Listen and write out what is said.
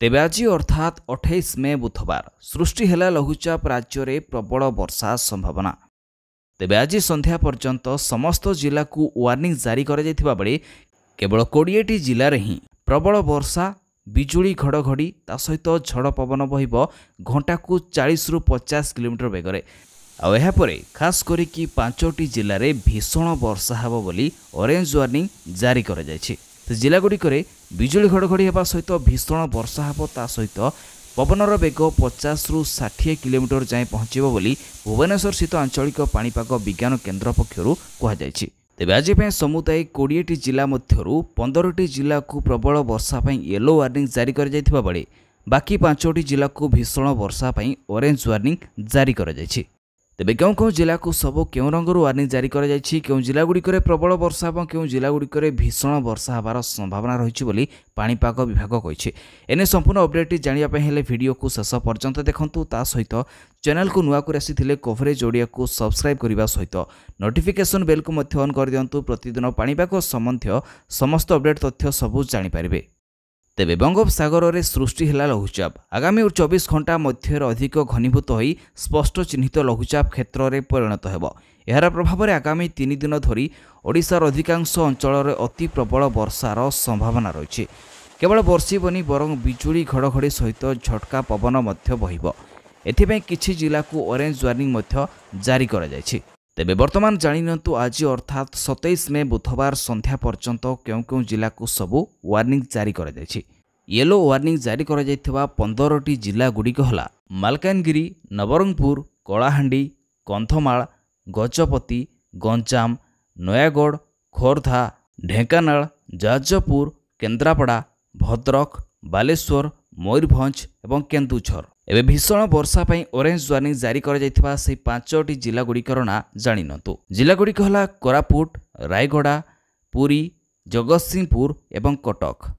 तेबे आज अर्थात 28 मे बुधवार सृष्टि है लघुचाप राज्य में प्रबल वर्षा संभावना। तेबे आज संध्या पर्यंत समस्त जिला को वार्निंग जारी कर बेले केवल 20टी जिले में ही प्रबल वर्षा बिजुली घड़घड़ी ता सहित झड़ पवन बहिब घंटा को 40 ରୁ 50 किलोमीटर बेगरे। आपर खास करी 5टी जिले में भीषण वर्षा हेब बोली ऑरेंज वार्निंग जारी कर जिलागुड़िक बिजुली घड़घड़ी होगा सहित भीषण वर्षा हेब ता सहित पवनर बेग 50 ରୁ 60 किलोमीटर जाए पहुंचब बोली भुवनेश्वर स्थित आंचलिक पाणीपाग विज्ञान केन्द्र पक्षर कहुई। तेबे आज समुदाय 20टी जिला मध्यरु 15टी जिला को प्रबल वर्षा येलो वार्निंग जारी कर बेले बाकी 5टी जिला को भीषण वर्षा ऑरेंज वार्निंग जारी कर। तेबे क्यों जिला को सब क्यों रंगर वार्निंग जारी कर क्यों जिलागुड़िक प्रबल वर्षा और क्यों जिलागुड़िक भीषण वर्षा होबार संभावना रही पाणीपाग विभाग कही। एने संपूर्ण अपडेट जानापी हेले वीडियो को शेष पर्यंत देखंतु। ता सहित चैनल को नुआ कर आसी कवरेज ओडिया को सब्सक्राइब करने सहित नोटिफिकेशन बेल को ऑन कर दिंतु। प्रतिदिन पाणीपाग संबंधी समस्त अपडेट तथ्य सबू जानीपारे। तेबे बंगोपसागर में सृष्टि है लघुचाप आगामी 24 घंटा मध्य अधिक घनीभूत हो स्पष्ट चिन्हित लघुचाप क्षेत्र में परिणत हो। यार प्रभाव में आगामी 3 दिन धरी ओडिशार अधिकांश अंचल अति प्रबल वर्षार संभावना रही। केवल बर्षिबनी बरं बिजुली घड़घड़ी सहित झटका पवन बहिब। एथिपाई किछि जिला को ऑरेंज वार्निंग जारी कर। तेबे वर्तमान जानिनंतु आज अर्थात 27 मे बुधवार संध्या पर्यंत क्यों जिला को सबू वार्निंग जारी कर। येलो वार्निंग जारी कर 15टी जिला गुड़िक हला मालकानगिरी, नवरंगपुर, कलाहांडी, कंधमाल, गजपति, गंजाम, नयागढ़, खोर्धा, ढेंकानाल, जाजपुर, केन्द्रापड़ा, भद्रक, बालेश्वर, मयूरभंज एवं केन्दुझर। एबे भीषण वर्षा ऑरेंज वार्निंग जारी कर 5टी जिला गुड़िकर ना जानिनंतु। जिला गुड़िक हला कोरापुट, रायगड़ा, पुरी, जगतसिंहपुर एवं कटक।